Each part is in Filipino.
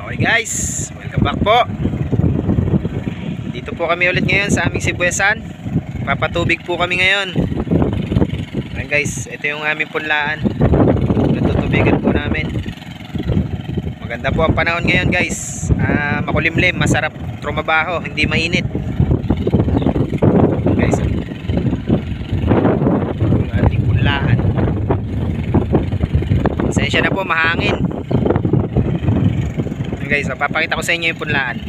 Okay guys, welcome back po. Dito po kami ulit ngayon sa aming sibuyasan. Papatubig po kami ngayon. Ayan guys, ito yung aming punlaan. Natutubigan po namin. Maganda po ang panahon ngayon guys. Makulimlim, masarap trumabaho, hindi mainit. Guys, yung ating punlaan. Pasensya na po, mahangin. Guys, papakita ko sa inyo yung punlaan.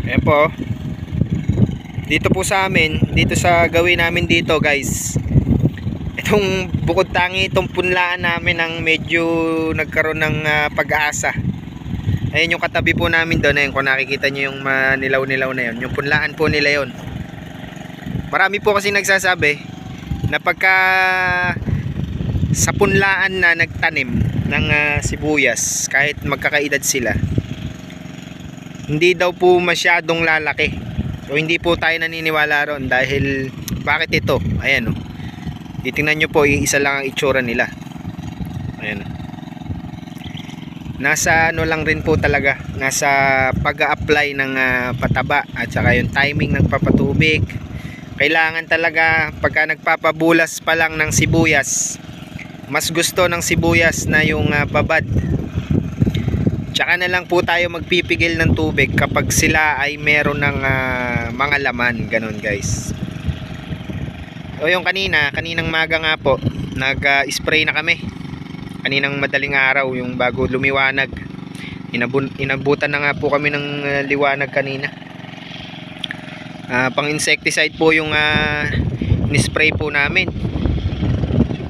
Ayan po. Dito po sa amin, dito sa gawin namin dito guys, itong bukod tangi, itong punlaan namin ang medyo nagkaroon ng pag-asa. Ayan yung katabi po namin doon. Ayan, kung nakikita nyo yung nilaw-nilaw na yun, yung punlaan po nila yun. Marami po kasi nagsasabi na pagka sa punlaan na nagtanim ng sibuyas, kahit magkakaedad sila, hindi daw po masyadong lalaki. So hindi po tayo naniniwala ron dahil bakit ito? Ayan o. Titingnan nyo po, isa lang ang itsura nila. Ayan o. Nasa ano lang rin po talaga, nasa pag-a-apply ng pataba at saka yung timing ng papatubig. Kailangan talaga pagka nagpapabulas pa lang ng sibuyas, mas gusto ng sibuyas na yung babad. Tsaka na lang po tayo magpipigil ng tubig kapag sila ay meron ng mga laman. Ganun guys. So yung kaninang maga nga po, nag-spray na kami. Kaninang madaling araw, yung bago lumiwanag. Inabutan na nga po kami ng liwanag kanina. Pang insecticide po yung in-spray po namin.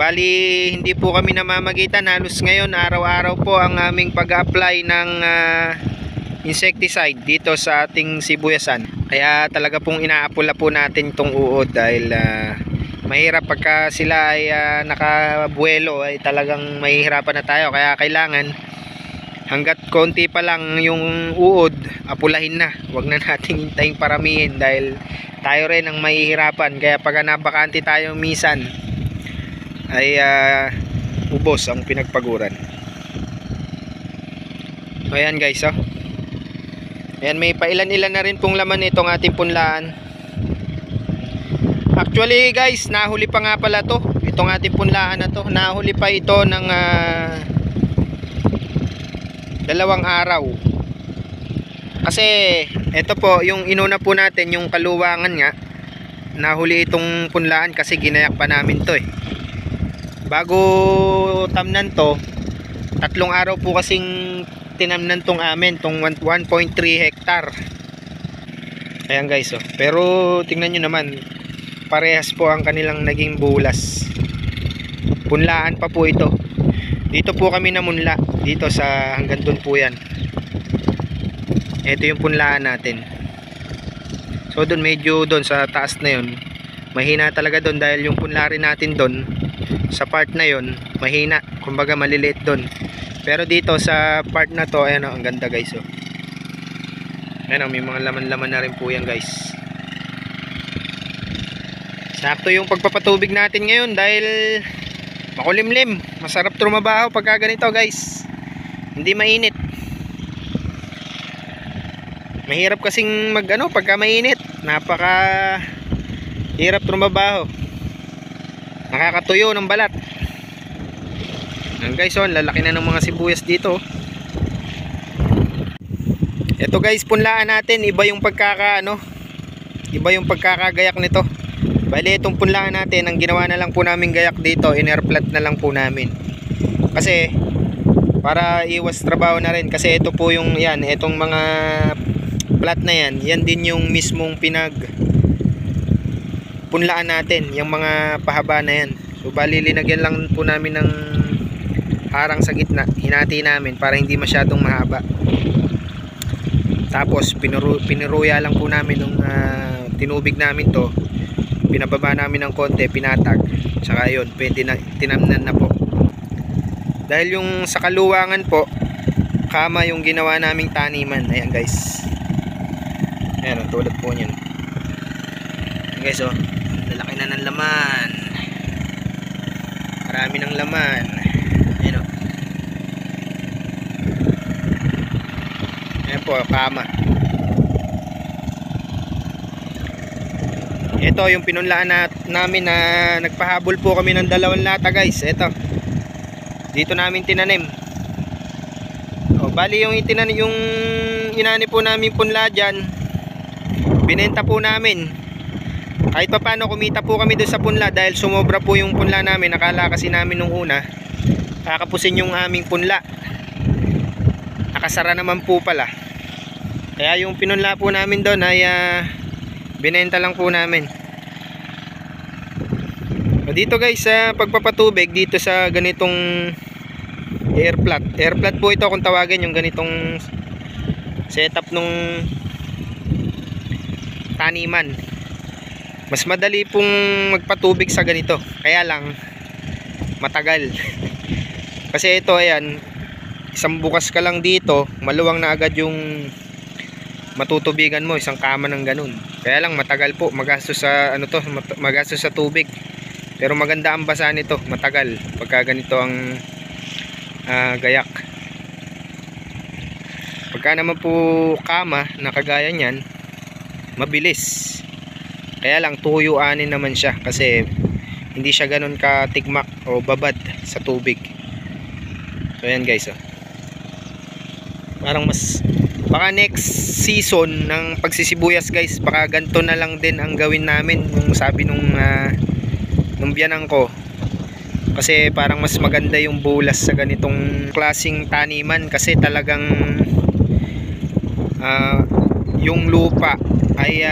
Bali, hindi po kami namamagitan. Halos ngayon, araw-araw po ang aming pag-apply ng insecticide dito sa ating sibuyasan. Kaya talaga pong inaapula po natin itong uod dahil mahirap pagka sila ay nakabuelo, ay talagang mahihirapan na tayo. Kaya kailangan, hanggat konti pa lang yung uod, apulahin na. Huwag na natin hintaying paramihin dahil tayo rin ang mahihirapan. Kaya pag nabakante tayo minsan, ay ubos ang pinagpaguran. Ayan guys, oh. Ayan, may pailan-ilan na rin pong laman itong ating punlaan. Actually guys, nahuli pa nga pala to, itong ating punlaan na to. Nahuli pa ito ng 2 araw. Kasi ito po, yung inuna po natin, yung kaluwangan nga, nahuli itong punlaan kasi ginayak pa namin to eh. Bago tamnan to, 3 araw po kasing tinamnan tong amin, tong 1.3 hektar. Ayan guys, oh. Pero tingnan nyo naman, parehas po ang kanilang naging bulas. Punlaan pa po ito. Dito po kami namunla, dito sa hanggang doon po yan. Ito yung punlaan natin. So doon, medyo doon sa taas na yun, mahina talaga doon dahil yung punlari natin doon sa part na yon mahina, kumbaga maliliit doon. Pero dito sa part na to, ayan o, ang ganda guys, oh. Ayan o, may mga laman-laman na rin po yan guys. Sakto yung pagpapatubig natin ngayon dahil makulimlim, masarap trumabaho pagka ganito guys, hindi mainit. Mahirap kasing pagka mainit, napaka hirap trumabaho, nakakatuyo ng balat. Ayan guys, oh, lalaki na ng mga sibuyas dito. Ito guys, punlaan natin, iba yung iba yung pagkakagayak nito. Bali, itong punlaan natin, ang ginawa na lang po namin gayak dito, in-airplat na lang po namin. Kasi para iwas trabaho na rin, kasi ito po yung yan, itong mga plat na yan, yan din yung mismong punlaan natin, yung mga pahaba na yan. So bali, linagyan lang po namin ng harang sa gitna, hinati namin para hindi masyadong mahaba. Tapos piniruya lang po namin nung tinubig namin to, pinababa namin ng konti, pinatag, saka yun, pwede na, tinamnan na po. Dahil yung sa kaluwangan po, kama yung ginawa naming taniman. Ayan guys, ayan, tulad po nyo. Ayan guys, oh, lalaki na ng laman, marami ng laman. Ayan o. Ayan po, kama. Ito yung pinunlaan namin na nagpahabol po kami ng 2 lata guys. Ito. Dito namin tinanim. O, bali yung yung inani po namin punla dyan, binenta po namin. Kahit pa paano kumita po kami doon sa punla dahil sumobra po yung punla namin. Nakala kasi namin nung una kakapusin yung aming punla. Nakasara naman po pala. Kaya yung pinunla po namin doon ay binenta lang po namin. O dito guys, sa pagpapatubig dito sa ganitong air plat po ito kung tawagin yung ganitong setup nung taniman. Mas madali pong magpatubig sa ganito, kaya lang matagal. Kasi ito, ayan, isang bukas ka lang dito, maluwang na agad yung matutubigan mo, isang kama ng ganun. Kaya lang matagal po, magastos sa magastos sa tubig. Pero maganda ang basa nito, matagal pagka ganito ang gayak. Pagka naman po kama na kagaya niyan, mabilis. Kaya lang tuyuanin naman siya kasi hindi siya ganun katigmak o babad sa tubig. So ayan guys, oh. Parang mas baka next season ng pagsisibuyas guys, baka ganito na lang din ang gawin namin, yung sabi nung biyanan ko. Kasi parang mas maganda yung bulas sa ganitong klaseng taniman kasi talagang yung lupa ay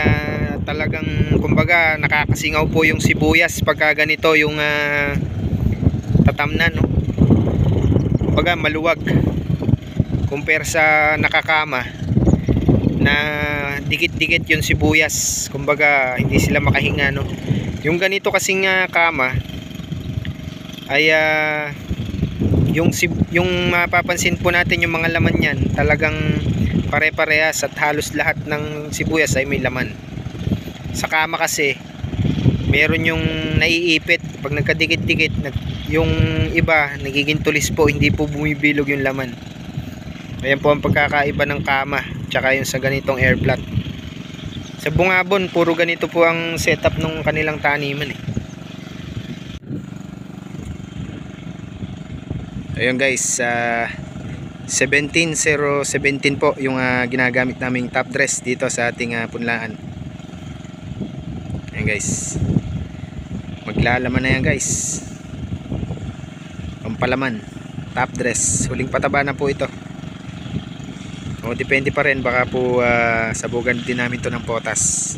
talagang kumbaga nakakasingaw po yung sibuyas pagka ganito yung tatamnan, no? Kumbaga maluwag compare sa nakakama na dikit-dikit yung sibuyas, kumbaga hindi sila makahinga, no? Yung ganito kasing kama ay yung mapapansin po natin yung mga laman niyan talagang pare-parehas at halos lahat ng sibuyas ay may laman. Sa kama kasi meron yung naiipit pag nagkadikit-dikit, yung iba nagiging tulis po, hindi po bumibilog yung laman. Ayan po ang pagkakaiba ng kama tsaka yung sa ganitong air plat. Sa Bungabon puro ganito po ang setup ng kanilang taniman, eh. Ayun guys, 17017 po yung ginagamit naming top dress dito sa ating punlaan. Ayun guys, maglalaman na yan guys, pampalaman, top dress, huling pataba na po ito. O depende pa rin, baka po sabugan din namin to ng potas.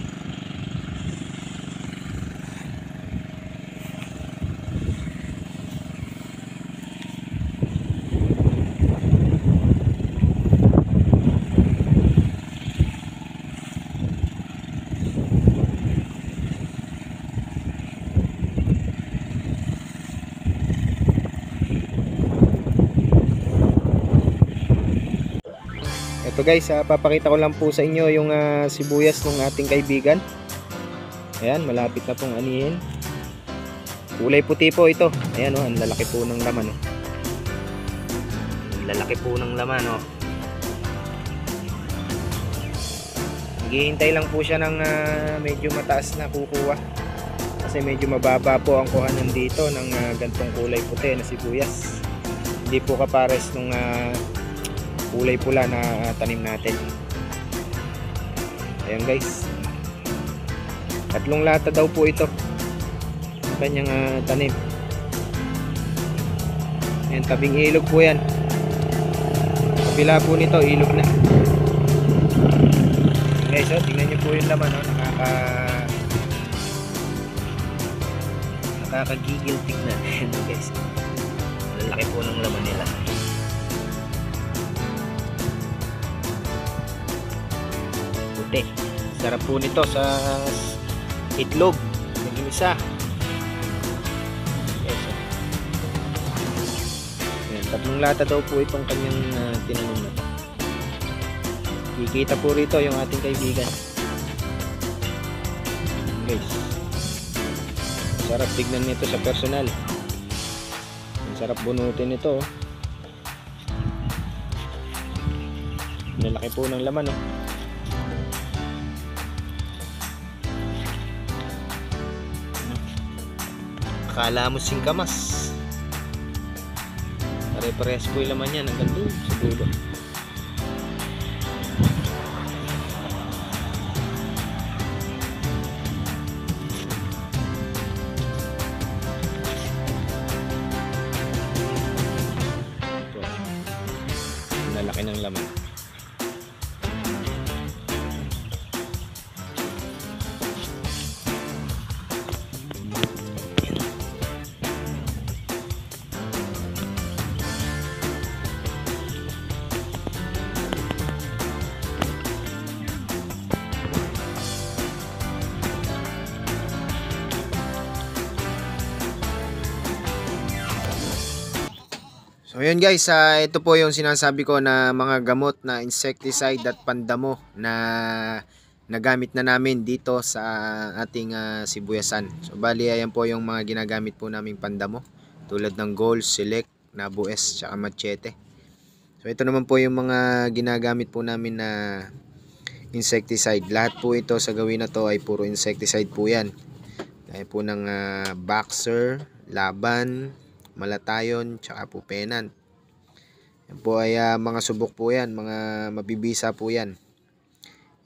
Ito guys, papakita ko lang po sa inyo yung sibuyas ng ating kaibigan. Ayan, malapit na pong anihin. Kulay puti po ito. Ayan, oh, ang lalaki po ng laman, oh. Ang lalaki po ng laman, oh. Naghihintay lang po siya ng medyo mataas na kukuha. Kasi medyo mababa po ang kuhanan dito ng gantong kulay puti na sibuyas. Hindi po kapares nung kulay pula na tanim natin. Ayan guys, 3 lata daw po ito kanyang tanim. Ayan, tabing ilog po yan. Kabila po nito ilog na. Guys, oh, tingnan nyo po yung laman, oh. Nakakagigil tignan. Ayan guys, lalaki po ng laman nila. Sarap po nito sa itlog ng isa. Yes. Ayan, 3 lata daw po itong kanyang tinanim na to. Kikita po rito yung ating kaibigan. Guys, sarap tignan nito sa personal. Sarap bunutin ito, oh. Lalaki po ng laman, oh. Akala mo singkamas. Pare-parehas po yung laman yan hanggang doon sa dulo. Lalaki ng laman. So yun guys, ito po yung sinasabi ko na mga gamot na insecticide at pandamo na nagamit na namin dito sa ating sibuyasan. So bali ayan po yung mga ginagamit po naming pandamo tulad ng Gold, Select, Nabues, tsaka Machete. So ito naman po yung mga ginagamit po namin na insecticide. Lahat po ito sa gawin na to ay puro insecticide po yan. Kaya po ng Boxer, Laban, Malatayon, tsaka po Penant. Yan po ay mga subok po yan, mga mabibisa po yan.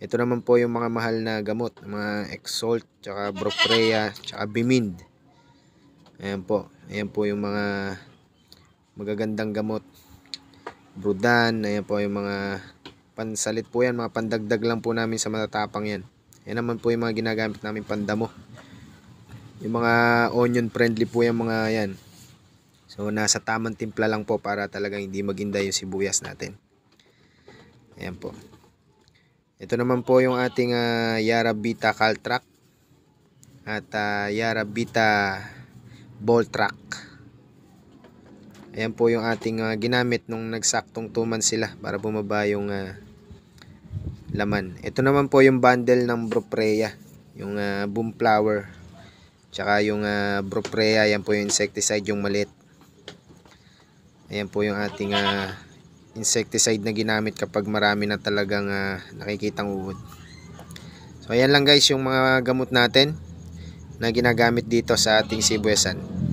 Ito naman po yung mga mahal na gamot, mga Exalt, tsaka Brofrea, tsaka Bimind. Ayan po yung mga magagandang gamot. Brudan, ayan po yung mga pansalit po yan, mga pandagdag lang po namin sa matatapang yan. Yan naman po yung mga ginagamit namin pandamo. Yung mga onion friendly po yung mga yan. So nasa tamang timpla lang po para talagang hindi maginda yung sibuyas natin. Ayan po. Ito naman po yung ating Yara Vita Caltrac at Yara Vita Voltrac. Ayan po yung ating ginamit nung nagsaktong 2 months sila para bumaba yung laman. Ito naman po yung bundle ng Brofrea, yung Boom Flower. Tsaka yung Brofrea, yan po yung insecticide, yung maliit. Ayan po yung ating insecticide na ginamit kapag marami na talagang nakikitang uod. So ayan lang guys yung mga gamot natin na ginagamit dito sa ating sibuyasan.